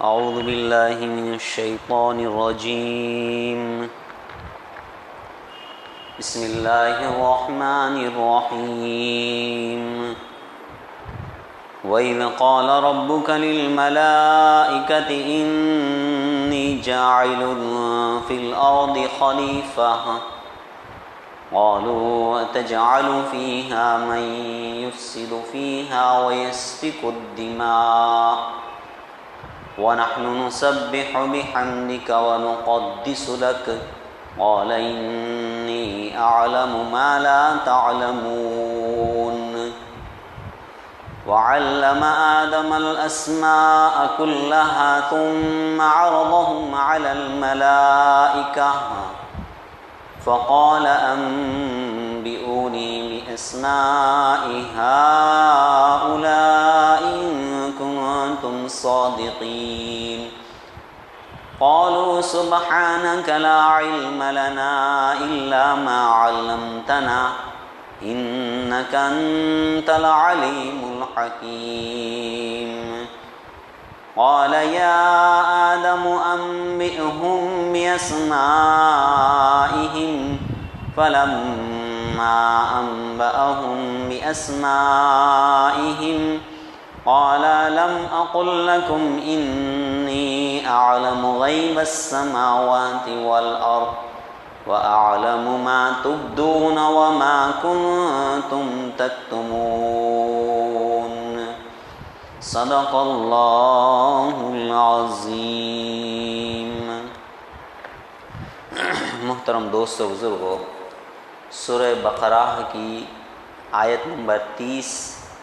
اعوذ باللہ من الشیطان الرجیم بسم اللہ الرحمن الرحیم وَإِذْ قَالَ رَبُّكَ لِلْمَلَائِكَةِ إِنِّي جَاعِلٌ فِي الْأَرْضِ خَلِيفَةً قَالُوا أَتَجْعَلُ فِيهَا مَن يُفْسِدُ فِيهَا وَيَسْفِكُ الدِّمَاءَ وَنَحْنُ نُسَبِّحُ بِحَمْدِكَ وَنُقَدِّسُ لَكَ قَالَ إِنِّي أَعْلَمُ مَا لَا تَعْلَمُونَ وَعَلَّمَ آدَمَ الْأَسْمَاءَ كُلَّهَا ثُمَّ عَرَضَهُمْ عَلَى الْمَلَائِكَةِ فَقَالَ أَنبِئُونِي بِأَسْمَاءِ هَؤُلَاءِ إِن كُنتُمْ صَادِقِينَ قَالُوا سُبْحَانَكَ لَا عِلْمَ لَنَا إِلَّا مَا عَلَّمْتَنَا إِنَّكَ أَنتَ الْعَلِيمُ الْحَكِيمُ قال يا آدم أنبئهم بأسمائهم فلما أنبأهم بأسمائهم قال لم أقل لكم إني أعلم غيب السماوات والأرض وأعلم ما تبدون وما كنتم تكتمون صدق اللہ العظیم۔ محترم دوستو بزرگو، سورہ بقرہ کی آیت نمبر 30،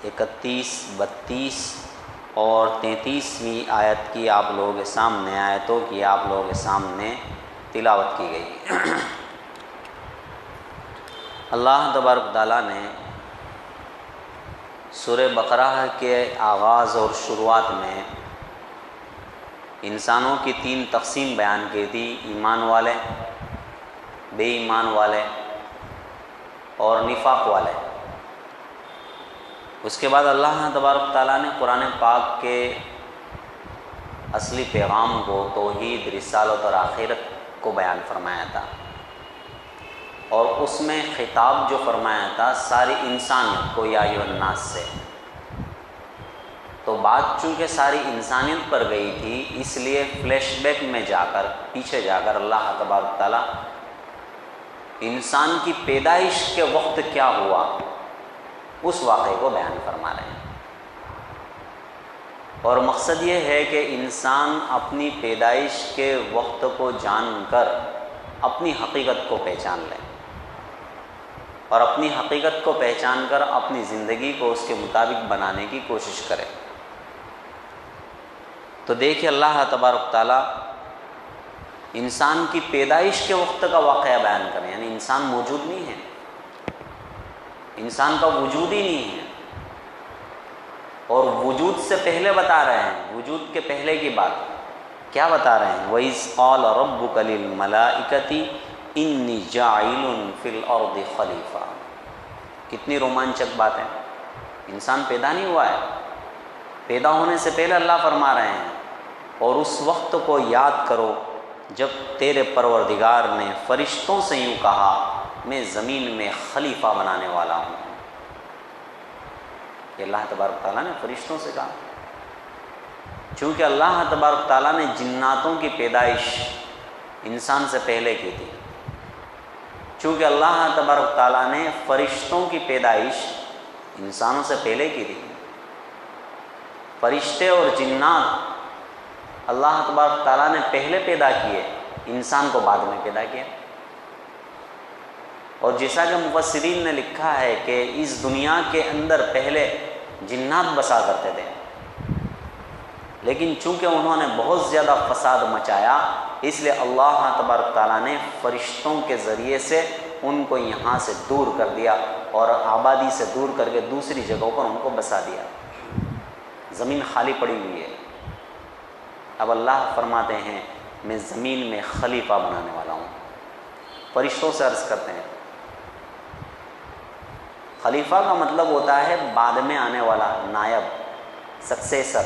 31، 32 اور 33ویں آیت کی آپ لوگوں کے سامنے آیتوں کی آپ لوگوں کے سامنے تلاوت کی گئی۔ اللہ تبارک تعالیٰ نے سورہ بقرہ کے آغاز اور شروعات میں انسانوں کی 3 تقسیم بیان کی تھی، ایمان والے، بے ایمان والے اور نفاق والے۔ اس کے بعد اللہ تبارک تعالیٰ نے قرآن پاک کے اصلی پیغام کو، توحید، رسالت اور آخرت کو بیان فرمایا تھا، اور اس میں خطاب جو فرمایا تھا ساری انسانیت کو، یا ایھا الناس سے۔ تو بات چونکہ ساری انسانیت پر گئی تھی، اس لیے فلیش بیک میں جا کر، پیچھے جا کر اللہ تبارک تعالیٰ انسان کی پیدائش کے وقت کیا ہوا اس واقعے کو بیان فرما رہے ہیں، اور مقصد یہ ہے کہ انسان اپنی پیدائش کے وقت کو جان کر اپنی حقیقت کو پہچان لے، اور اپنی حقیقت کو پہچان کر اپنی زندگی کو اس کے مطابق بنانے کی کوشش کرے۔ تو دیکھیں اللہ تبارک تعالیٰ انسان کی پیدائش کے وقت کا واقعہ بیان کریں، یعنی انسان موجود نہیں ہے، انسان کا وجود ہی نہیں ہے، اور وجود سے پہلے بتا رہے ہیں، وجود کے پہلے کی بات کیا بتا رہے ہیں؟ وَإِذْ قَالَ رَبُّكَ لِلْمَلَائِكَةِ إِنِّي جَاعِلٌ فِي الْأَرْضِ خَلِيفَةً۔ کتنی رومانچک بات ہے، انسان پیدا نہیں ہوا ہے، پیدا ہونے سے پہلے اللہ فرما رہے ہیں، اور اس وقت کو یاد کرو جب تیرے پروردگار نے فرشتوں سے یوں کہا، میں زمین میں خلیفہ بنانے والا ہوں۔ یہ اللہ تبارک تعالیٰ نے فرشتوں سے کہا، چونکہ اللہ تبارک تعالیٰ نے جناتوں کی پیدائش انسان سے پہلے کی تھی، چونکہ اللہ تبارک تعالیٰ نے فرشتوں کی پیدائش انسانوں سے پہلے کی تھی۔ فرشتے اور جنات اللہ تبارک تعالیٰ نے پہلے پیدا کیے، انسان کو بعد میں پیدا کیا۔ اور جیسا کہ مفسرین نے لکھا ہے کہ اس دنیا کے اندر پہلے جنات بسا کرتے تھے، لیکن چونکہ انہوں نے بہت زیادہ فساد مچایا، اس لیے اللہ تبارک تعالیٰ نے فرشتوں کے ذریعے سے ان کو یہاں سے دور کر دیا، اور آبادی سے دور کر کے دوسری جگہوں پر ان کو بسا دیا۔ زمین خالی پڑی ہوئی ہے، اب اللہ فرماتے ہیں میں زمین میں خلیفہ بنانے والا ہوں۔ فرشتوں سے عرض کرتے ہیں، خلیفہ کا مطلب ہوتا ہے بعد میں آنے والا، نائب، سکسیسر۔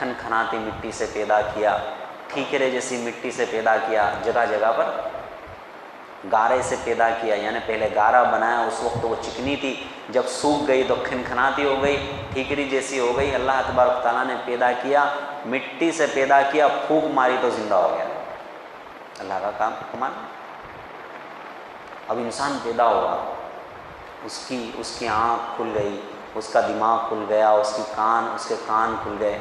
کھنکھناتی مٹی سے پیدا کیا، ٹھیکرے جیسی مٹی سے پیدا کیا، جگہ جگہ پر گارے سے پیدا کیا، یعنی پہلے گارا بنایا، اس وقت وہ چکنی تھی، جب سوکھ گئی تو کھنکھناتی ہو گئی، ٹھیکری جیسی ہو گئی۔ اللہ تبارک تعالیٰ نے پیدا کیا، مٹی سے پیدا کیا، پھونک ماری تو زندہ ہو گیا۔ اللہ کا کام کمال۔ اب انسان پیدا ہوا، اس کی آنکھ کھل گئی، اس کا دماغ کھل گیا، اس کے کان کھل گئے،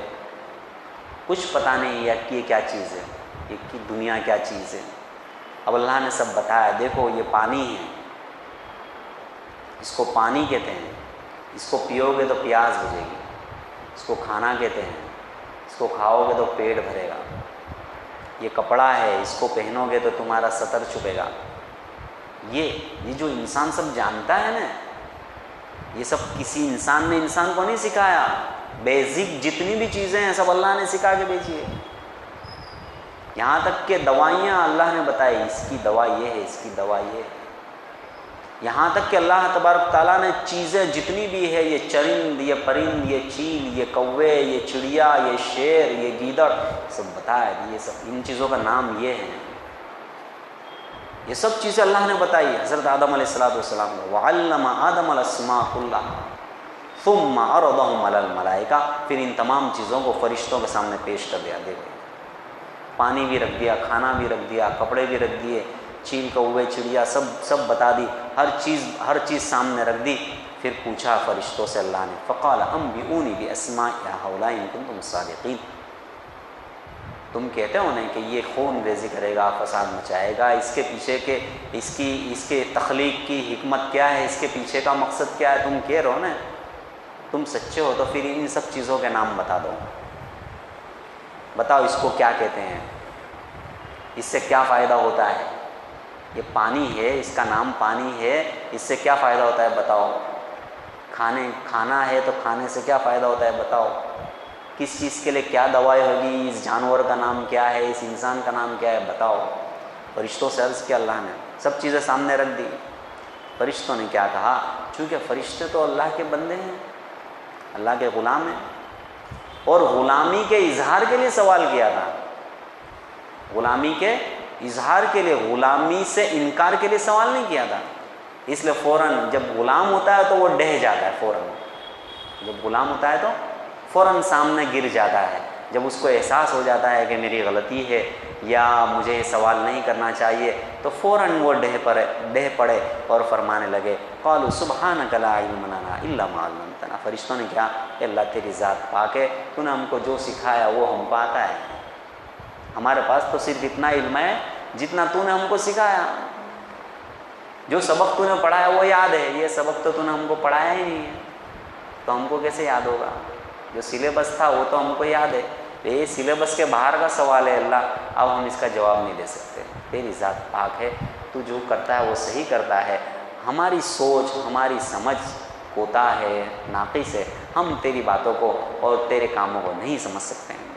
کچھ پتہ نہیں یہ کیا چیز ہے، یہ دنیا کیا چیز ہے۔ اب اللہ نے سب بتایا، دیکھو یہ پانی ہے، اس کو پانی کہتے ہیں، اس کو پیو گے تو پیاس بجھے گی، اس کو کھانا کہتے ہیں، اس کو کھاؤ گے تو پیٹ بھرے گا۔ یہ کپڑا ہے، اس کو پہنو گے تو تمہارا سطر چھپے گا۔ یہ جو انسان سب جانتا ہے نا، یہ سب کسی انسان نے انسان کو نہیں سکھایا۔ بیزک جتنی بھی چیزیں ہیں سب اللہ نے سکھا کے بھیجی ہے۔ یہاں تک کہ دوائیاں اللہ نے بتائی، اس کی دوا یہ ہے، اس کی دوا یہ ہے۔ یہاں تک کہ اللہ تبارک تعالیٰ نے چیزیں جتنی بھی ہے، یہ چرند، یہ پرند، یہ چیل، یہ کوے، یہ چڑیا، یہ شیر، یہ گیدڑ، سب بتایا، یہ سب ان چیزوں کا نام یہ ہے۔ یہ سب چیزیں اللہ نے بتائی حضرت آدم علیہ السلام کو۔ وَعَلَّمَ آدَمَ الْأَسْمَاءَ كُلَّهَا ثُمَّ عَرَضَهُمْ عَلَى الْمَلَائِكَةِ، پھر ان تمام چیزوں کو فرشتوں کے سامنے پیش کر دیا۔ دیکھو، پانی بھی رکھ دیا، کھانا بھی رکھ دیا، کپڑے بھی رکھ دیے، چیل کوے چڑیا سب بتا دی، ہر چیز سامنے رکھ دی۔ پھر پوچھا فرشتوں سے اللہ نے، فقال انبئونی باسماء هؤلاء ان کنتم صادقین، تم کہتے ہو نا کہ یہ خون ریزی کرے گا، فساد مچائے گا، اس کے پیچھے کے اس کے تخلیق کی حکمت کیا ہے، اس کے پیچھے کا مقصد کیا ہے، تم کہہ رہو نا، تم سچے ہو تو پھر ان سب چیزوں کے نام بتا دو، بتاؤ اس کو کیا کہتے ہیں، اس سے کیا فائدہ ہوتا ہے، یہ پانی ہے، اس کا نام پانی ہے، اس سے کیا فائدہ ہوتا ہے بتاؤ، کھانا ہے تو کھانے سے کیا فائدہ ہوتا ہے بتاؤ، کس چیز کے لیے کیا دوائی ہوگی، اس جانور کا نام کیا ہے، اس انسان کا نام کیا ہے بتاؤ۔ فرشتوں سے عرض کیا اللہ نے، سب چیزیں سامنے رکھ دی۔ فرشتوں نے کیا کہا، چونکہ فرشتے تو اللہ کے بندے ہیں، اللہ کے غلام ہیں، اور غلامی کے اظہار کے لیے سوال کیا تھا، غلامی کے اظہار کے لیے، غلامی سے انکار کے لیے سوال نہیں کیا تھا۔ اس لیے فوراً جب غلام ہوتا ہے تو وہ ڈہ جاتا ہے، فوراً جب غلام ہوتا ہے تو فوراً سامنے گر جاتا ہے، جب اس کو احساس ہو جاتا ہے کہ میری غلطی ہے یا مجھے یہ سوال نہیں کرنا چاہیے، تو فوراً وہ ڈہ پڑے اور فرمانے لگے، قالوا سبحانک لا علم لنا الا ما علمتنا۔ فرشتوں نے کہا کہ اللہ تیری ذات پاک ہے، تو نے ہم کو جو سکھایا وہ ہم کو آتا ہے، ہمارے پاس تو صرف اتنا علم ہے جتنا تو نے ہم کو سکھایا، جو سبق تو نے پڑھایا وہ یاد ہے، یہ سبق تو نے ہم کو پڑھایا ہی نہیں ہے، تو ہم کو کیسے یاد ہوگا، جو سلیبس تھا وہ تو ہم کو یاد ہے، یہ سلیبس کے باہر کا سوال ہے اللہ، اب ہم اس کا جواب نہیں دے سکتے، تیری ذات پاک ہے، تو جو کرتا ہے وہ صحیح کرتا ہے، ہماری سوچ ہماری سمجھ کوتا ہے، ناقص ہے، ہم تیری باتوں کو اور تیرے کاموں کو نہیں سمجھ سکتے ہیں۔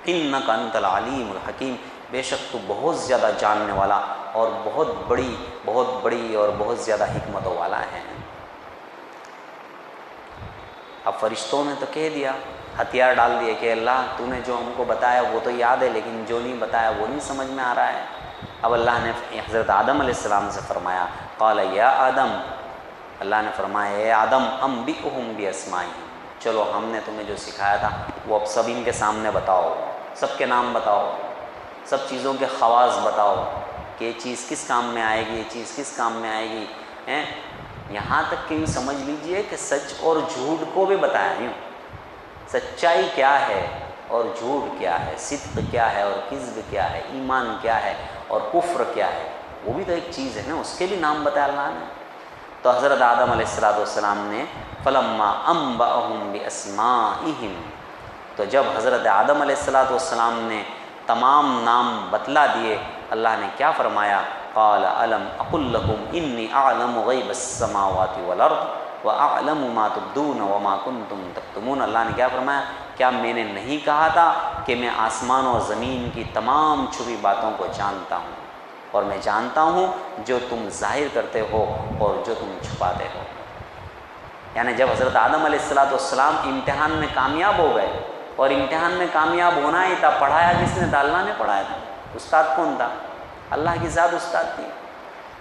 انک انت العلیم الحکیم، بے شک تو بہت زیادہ جاننے والا اور بہت بڑی اور بہت زیادہ حکمتوں والا ہے۔ اب فرشتوں نے تو کہہ دیا، ہتھیار ڈال دیے کہ اللہ تو نے جو ہم کو بتایا وہ تو یاد ہے، لیکن جو نہیں بتایا وہ نہیں سمجھ میں آ رہا ہے۔ اب اللہ نے حضرت آدم علیہ السلام سے فرمایا، قال یا آدم، اللہ نے فرمایا اے آدم انبئہم باسمائہم، چلو ہم نے تمہیں جو سکھایا تھا وہ اب سب ان کے سامنے بتاؤ، سب کے نام بتاؤ، سب چیزوں کے خواص بتاؤ کہ یہ چیز کس کام میں آئے گی، یہ چیز کس کام میں آئے گی، یہاں تک کہ یوں سمجھ لیجئے کہ سچ اور جھوٹ کو بھی بتایا، یوں سچائی کیا ہے اور جھوٹ کیا ہے، صدق کیا ہے اور کذب کیا ہے، ایمان کیا ہے اور کفر کیا ہے، وہ بھی تو ایک چیز ہے نا، اس کے بھی نام بتایا اللہ نے۔ تو حضرت آدم علیہ السلام نے فلما انبأہم باسمائہم، تو جب حضرت آدم علیہ السلام نے تمام نام بتلا دیے، اللہ نے کیا فرمایا، قال الم اقل لکم انی اعلم غیب السماوات والارض واعلم ما تبدون وما کنتم تکتمون، اللہ نے کیا فرمایا، کیا میں نے نہیں کہا تھا کہ میں آسمان و زمین کی تمام چھپی باتوں کو جانتا ہوں، اور میں جانتا ہوں جو تم ظاہر کرتے ہو اور جو تم چھپاتے ہو۔ یعنی جب حضرت آدم علیہ السلام امتحان میں کامیاب ہو گئے، اور امتحان میں کامیاب ہونا ہی تھا، پڑھایا کس نے تھا؟ اللہ نے پڑھایا تھا۔ استاد کون تھا؟ اللہ کی ذات استاد تھی۔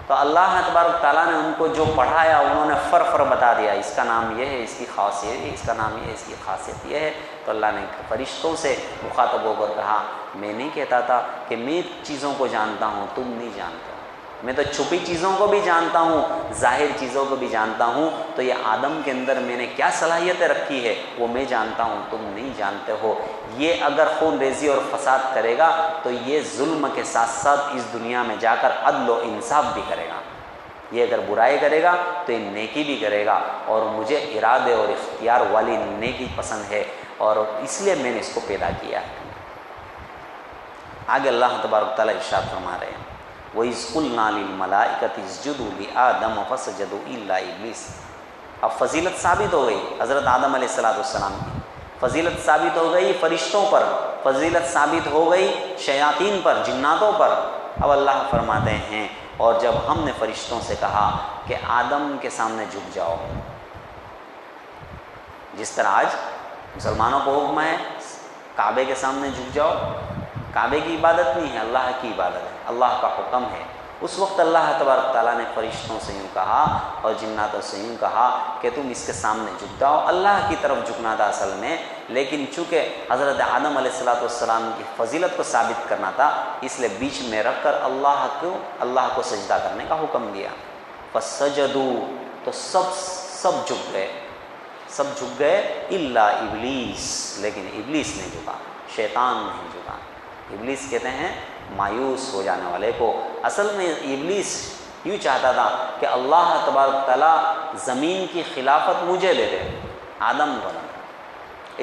تو اللہ تبارک تعالیٰ نے ان کو جو پڑھایا انہوں نے فر بتا دیا، اس کا نام یہ ہے، اس کی خاصیت یہ ہے، اس کا نام یہ ہے، اس کی خاصیت یہ ہے۔ تو اللہ نے فرشتوں سے مخاطب ہو کر کہا، میں نہیں کہتا تھا کہ میں چیزوں کو جانتا ہوں، تم نہیں جانتے ہو، میں تو چھپی چیزوں کو بھی جانتا ہوں، ظاہر چیزوں کو بھی جانتا ہوں۔ تو یہ آدم کے اندر میں نے کیا صلاحیتیں رکھی ہے وہ میں جانتا ہوں، تم نہیں جانتے ہو۔ یہ اگر خون ریزی اور فساد کرے گا تو یہ ظلم کے ساتھ ساتھ اس دنیا میں جا کر عدل و انصاف بھی کرے گا، یہ اگر برائی کرے گا تو یہ نیکی بھی کرے گا، اور مجھے ارادے اور اختیار والی نیکی پسند ہے، اور اس لیے میں نے اس کو پیدا کیا ہے۔ آگے اللہ تبارک تعالیٰ ارشاد فرما رہے ہیں، وَإِذْ قُلْنَا لِلْمَلَائِكَةِ اسْجُدُوا لِآدَمَ فَسَجَدُوا إِلَّا إِبْلِيسَ۔ اب فضیلت ثابت ہو گئی حضرت آدم علیہ السلام کی، فضیلت ثابت ہو گئی فرشتوں پر، فضیلت ثابت ہو گئی شیاطین پر، جناتوں پر۔ اب اللہ فرماتے ہیں، اور جب ہم نے فرشتوں سے کہا کہ آدم کے سامنے جھک جاؤ، جس طرح آج مسلمانوں کو حکم ہے کعبے کے سامنے جھک جاؤ، کعبے کی عبادت نہیں ہے، اللہ کی عبادت ہے، اللہ کا حکم ہے۔ اس وقت اللہ تبارک تعالیٰ نے فرشتوں سے یوں کہا اور جناتوں سے یوں کہا کہ تم اس کے سامنے جھک جاؤ۔ اللہ کی طرف جھکنا تھا اصل میں، لیکن چونکہ حضرت آدم علیہ السلام کی فضیلت کو ثابت کرنا تھا، اس لیے بیچ میں رکھ کر اللہ کو سجدہ کرنے کا حکم دیا۔ فسجدوا، تو سب جھک گئے، سب جھک گئے الا ابلیس، لیکن ابلیس نے جھکا، شیطان نہیں جھکا۔ ابلیس کہتے ہیں مایوس ہو جانے والے کو۔ اصل میں ابلیس یوں چاہتا تھا کہ اللہ تبارک تعالیٰ زمین کی خلافت مجھے دے دے، آدم کو نہ۔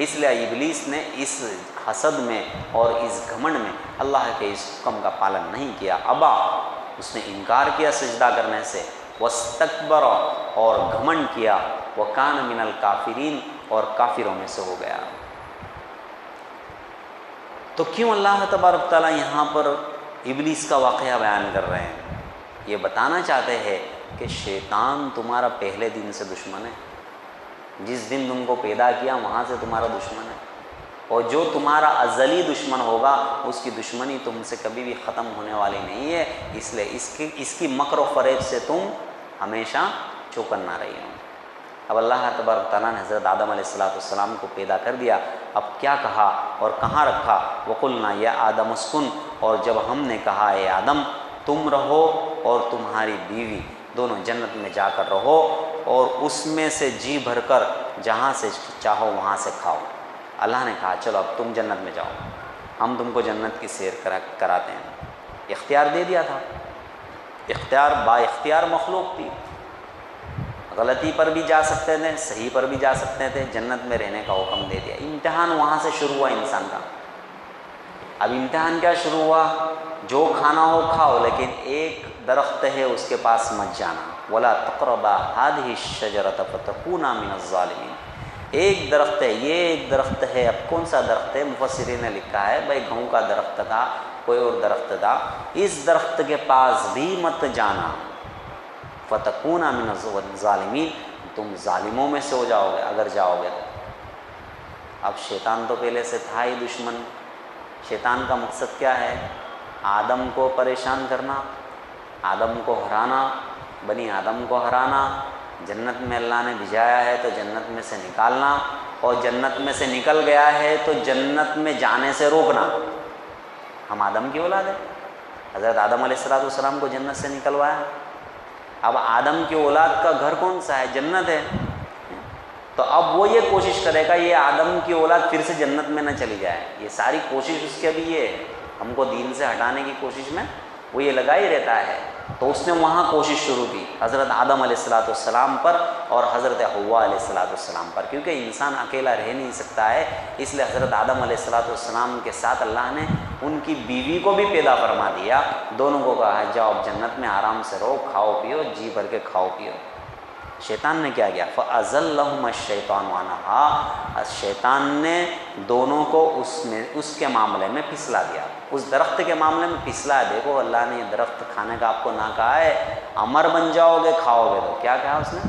اس لیے ابلیس نے اس حسد میں اور اس گھمنڈ میں اللہ کے اس حکم کا پالن نہیں کیا، ابا، اس نے انکار کیا سجدہ کرنے سے، واستکبر، اور گھمنڈ کیا، وکان من الکافرین، اور کافروں میں سے ہو گیا۔ تو کیوں اللہ تبارک تعالیٰ یہاں پر ابلیس کا واقعہ بیان کر رہے ہیں؟ یہ بتانا چاہتے ہیں کہ شیطان تمہارا پہلے دن سے دشمن ہے، جس دن تم کو پیدا کیا وہاں سے تمہارا دشمن ہے، اور جو تمہارا ازلی دشمن ہوگا اس کی دشمنی تم سے کبھی بھی ختم ہونے والی نہیں ہے، اس لیے اس کی مکر و فریب سے تم ہمیشہ چوکنا رہی ہو۔ اب اللہ تبارک تعالیٰ نے حضرت آدم علیہ السلام کو پیدا کر دیا، اب کیا کہا اور کہاں رکھا؟ وَقُلْنَا يَا آدَمُ اسْكُنْ، اور جب ہم نے کہا اے آدم تم رہو اور تمہاری بیوی دونوں جنت میں جا کر رہو، اور اس میں سے جی بھر کر جہاں سے چاہو وہاں سے کھاؤ۔ اللہ نے کہا چلو اب تم جنت میں جاؤ، ہم تم کو جنت کی سیر کراتے ہیں۔ اختیار دے دیا تھا، اختیار با اختیار مخلوق تھی، غلطی پر بھی جا سکتے تھے، صحیح پر بھی جا سکتے تھے، جنت میں رہنے کا حکم دے دیا۔ امتحان وہاں سے شروع ہوا انسان کا۔ اب امتحان کیا شروع ہوا؟ جو کھانا ہو کھاؤ، لیکن ایک درخت ہے اس کے پاس مت جانا، وَلَا تَقْرَبَا هَٰذِهِ الشَّجَرَةَ فَتَكُونَا مِنَ الظَّالِمِينَ۔ ایک درخت ہے، یہ ایک درخت ہے۔ اب کون سا درخت ہے؟ مفسرین نے لکھا ہے بھائی گھؤں کا درخت تھا، کوئی اور درخت تھا، اس درخت کے پاس بھی مت جانا، فَتَكُونَا مِنَ الظَّالِمِينَ، تم ظالموں میں سے ہو جاؤ گے اگر جاؤ گے تو۔ اب شیطان تو پہلے سے تھا ہی دشمن۔ شیطان کا مقصد کیا ہے؟ آدم کو پریشان کرنا، آدم کو ہرانا، بنی آدم کو ہرانا۔ جنت میں اللہ نے بھیجایا ہے تو جنت میں سے نکالنا، اور جنت میں سے نکل گیا ہے تو جنت میں جانے سے روکنا۔ ہم آدم کی اولاد ہیں، حضرت آدم علیہ السلام کو جنت سے نکلوایا۔ اب آدم کی اولاد کا گھر کون سا ہے؟ جنت ہے۔ تو اب وہ یہ کوشش کرے گا یہ آدم کی اولاد پھر سے جنت میں نہ چلی جائے، یہ ساری کوشش اس کے بھی یہ ہے، ہم کو دین سے ہٹانے کی کوشش میں وہ یہ لگا ہی رہتا ہے۔ تو اس نے وہاں کوشش شروع کی حضرت آدم علیہ السلام پر اور حضرت حوا علیہ السلام پر، کیونکہ انسان اکیلا رہ نہیں سکتا ہے، اس لیے حضرت آدم علیہ السلام کے ساتھ اللہ نے ان کی بیوی کو بھی پیدا فرما دیا، دونوں کو کہا جاؤ اب جنت میں آرام سے رہو، کھاؤ پیو، جی بھر کے کھاؤ پیو۔ شیطان نے کیا کیا؟ فَأَزَلَّهُمَا الشَّيْطَانُ عَنْهَا، شیطان نے دونوں کو اس کے معاملے میں پھسلا دیا، اس درخت کے معاملے میں پھسلا۔ دیکھو اللہ نے یہ درخت کھانے کا آپ کو نہ کہا ہے، امر بن جاؤ گے کھاؤ گے تو۔ کیا کہا اس نے؟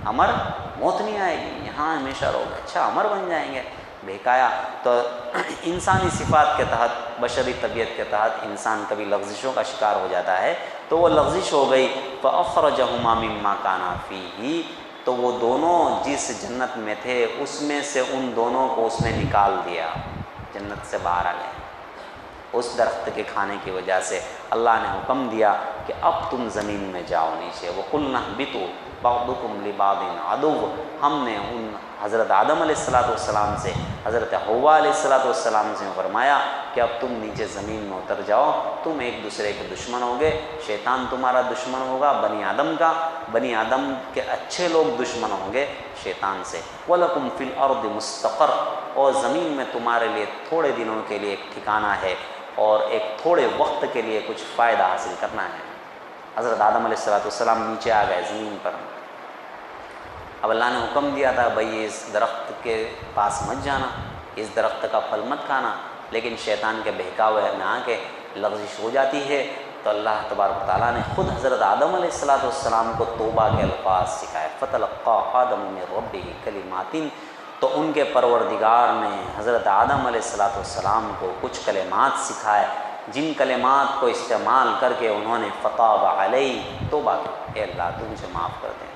امر، موت نہیں آئے گی، یہاں ہمیشہ رہو گے۔ اچھا امر بن جائیں گے، بہکایا۔ تو انسانی صفات کے تحت، بشری طبیعت کے تحت انسان کبھی لغزشوں کا شکار ہو جاتا ہے، تو وہ لغزش ہو گئی، فَأَخْرَجَهُمَا مِمَّا كَانَا فِيهِ، تو وہ دونوں جس جنت میں تھے اس میں سے ان دونوں کو اس نے نکال دیا، جنت سے باہر آ گئے۔ اس درخت کے کھانے کی وجہ سے اللہ نے حکم دیا کہ اب تم زمین میں جاؤ نیچے۔ وَقُلْنَا اهْبِطُوا بَعْضُكُمْ لِبَعْضٍ عَدُوٌّ، ہم نے ان حضرت آدم علیہ السلام سے، حضرت حوا علیہ السلام سے فرمایا کہ اب تم نیچے زمین میں اتر جاؤ، تم ایک دوسرے کے دشمن ہوگے، شیطان تمہارا دشمن ہوگا بنی آدم کا، بنی آدم کے اچھے لوگ دشمن ہوں گے شیطان سے۔ وَلَكُمْ فِي الْأَرْضِ مُسْتَقَرٌّ، اور زمین میں تمہارے لیے تھوڑے دنوں کے لیے ایک ٹھکانہ ہے اور ایک تھوڑے وقت کے لیے کچھ فائدہ حاصل کرنا ہے۔ حضرت آدم علیہ السلام نیچے آ گئے زمین پر۔ اب اللہ نے حکم دیا تھا بھئی اس درخت کے پاس مت جانا، اس درخت کا پھل مت کھانا، لیکن شیطان کے بہکاوے میں آ کے لغزش ہو جاتی ہے، تو اللہ تبارک تعالیٰ نے خود حضرت آدم علیہ السلام کو توبہ کے الفاظ سکھائے۔ فَتَلَقَّىٰ آدَمُ مِن رَّبِّهِ كَلِمَاتٍ، تو ان کے پروردگار نے حضرت آدم علیہ السلام کو کچھ کلمات سکھائے، جن کلمات کو استعمال کر کے انہوں نے فَتَابَ عَلَيْهِ، توبہ کی، اے اللہ تو مجھے معاف کر دے،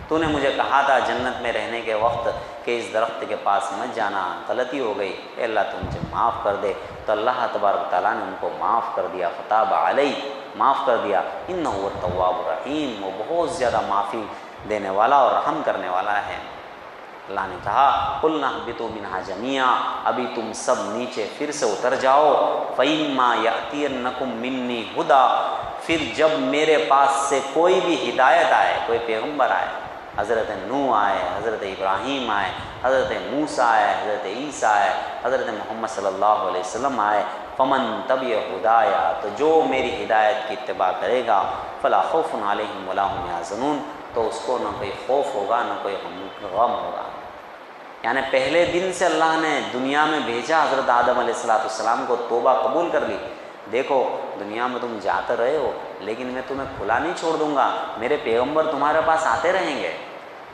تو نے مجھے کہا تھا جنت میں رہنے کے وقت کہ اس درخت کے پاس مت جانا، غلطی ہو گئی، اے اللہ تو مجھے معاف کر دے۔ تو اللہ تبارک تعالیٰ نے ان کو معاف کر دیا، فَتَابَ عَلَيْهِ، معاف کر دیا۔ إِنَّهُ هُوَ التَّوَّابُ الرَّحِيمُ، وہ بہت زیادہ معافی دینے والا اور رحم کرنے والا ہے۔ اللہ نے کہا قُلْنَا اهْبِطُوا مِنْهَا جَمِيعًا، ابھی تم سب نیچے پھر سے اتر جاؤ، فَإِمَّا يَأْتِيَنَّكُم مِّنِّي هُدًى، پھر جب میرے پاس سے کوئی بھی ہدایت آئے، کوئی پیغمبر آئے، حضرت نوح آئے، حضرت ابراہیم آئے، حضرت موسیٰ آئے، حضرت عیسیٰ آئے، حضرت محمد صلی اللہ علیہ وسلم آئے، فمن تبع ہدایا، تو جو میری ہدایت کی اتباع کرے گا، فلا خوف علیہم ولا هم یحزنون، تو اس کو نہ کوئی خوف ہوگا نہ کوئی غم ہوگا۔ یعنی پہلے دن سے اللہ نے دنیا میں بھیجا، حضرت آدم علیہ السلام کو توبہ قبول کر لی، دیکھو دنیا میں تم جاتے رہے ہو لیکن میں تمہیں کھلا نہیں چھوڑ دوں گا، میرے پیغمبر تمہارے پاس آتے رہیں گے،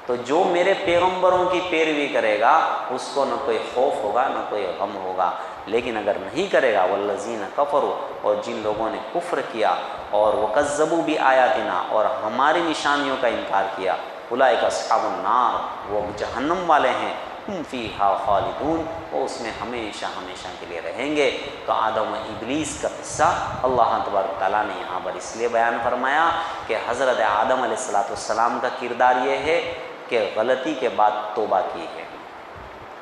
تو جو میرے پیغمبروں کی پیروی کرے گا اس کو نہ کوئی خوف ہوگا نہ کوئی غم ہوگا، لیکن اگر نہیں کرے گا والذین کفروا، اور جن لوگوں نے کفر کیا اور وکذبوا بآیاتنا، اور ہماری نشانیوں کا انکار کیا، اولئک اصحاب النار، وہ جہنم والے ہیں، ہم فیہا خالدون، وہ اس میں ہمیشہ ہمیشہ کے لیے رہیں گے۔ تو آدم و ابلیس کا قصہ اللہ تبارک تعالیٰ نے یہاں پر اس لیے بیان فرمایا کہ حضرت آدم علیہ السلام کا کردار یہ ہے کہ غلطی کے بعد توبہ کی ہے،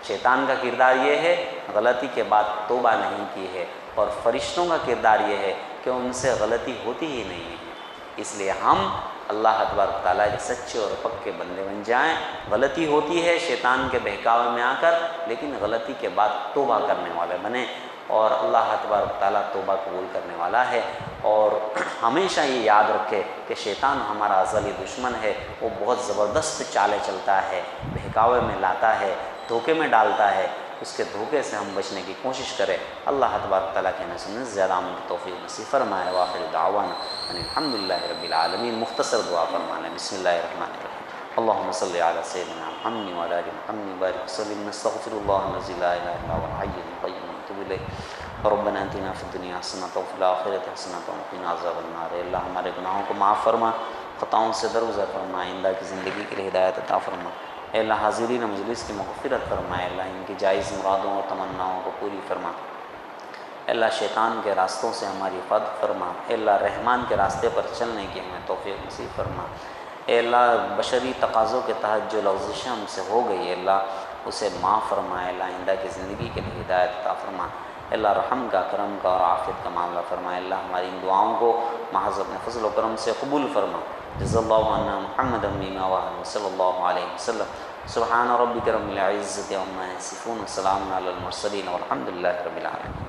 شیطان کا کردار یہ ہے غلطی کے بعد توبہ نہیں کی ہے، اور فرشتوں کا کردار یہ ہے کہ ان سے غلطی ہوتی ہی نہیں ہے۔ اس لیے ہم اللہ تبارک تعالیٰ کے سچے اور پکے بندے بن جائیں۔ غلطی ہوتی ہے شیطان کے بہکاوے میں آ کر، لیکن غلطی کے بعد توبہ کرنے والے بنیں، اور اللہ تبارک تعالیٰ توبہ قبول کرنے والا ہے۔ اور ہمیشہ یہ یاد رکھے کہ شیطان ہمارا ازلی دشمن ہے، وہ بہت زبردست چالیں چلتا ہے، بہکاوے میں لاتا ہے، دھوکے میں ڈالتا ہے، اس کے دھوکے سے ہم بچنے کی کوشش کریں۔ اللہ تبارک تعالیٰ کے نسل زیادہ عمل کی توفیق نصیب فرمائے۔ وآخر دعوانا الحمدللہ رب العالمین۔ مختصر دعا فرمانا، بسم اللہ الرحمن الرحیم، اللہم صلی علی سیدنا محمد وعلی آل محمد بارک وسلم، نستغفر اللہ الذی لا الہ الا هو الحی القیوم ونتوب الیہ، ربنا آتنا فی الدنیا حسنۃ وفی الآخرۃ حسنۃ وقنا عذاب النار۔ اللہ ہمارے گناہوں کو معاف فرما، خطاؤں سے درگزر فرما، آئندہ کی زندگی کے لیے ہدایت عطا فرما۔ اے اللہ حاضرین مجلس کی مغفرت فرمائے، اللہ ان کی جائز مرادوں اور تمناؤں کو پوری فرما۔ اے اللہ شیطان کے راستوں سے ہماری حفاظت فرما، اے اللہ رحمان کے راستے پر چلنے کی ہمیں توفیق نصیب فرما۔ اے اللہ بشری تقاضوں کے تحت جو لغزشیں ہم سے ہو گئی، اے اللہ اسے معاف فرما، اے اللہ آئندہ کی زندگی کے لیے ہدایت عطا فرما۔ اے اللہ رحم کا، کرم کا اور عافیت کا معاملہ فرما، اے اللہ ہماری ان دعاؤں کو محض اپنے فضل و کرم سے قبول فرما۔ جزا اللہ عنا محمد میما وآلہ صلی اللہ علیہ وسلم۔ سبحان ربک رب العزۃ عما یصفون، وسلام علی المرسلین والحمد للہ رب العالمین۔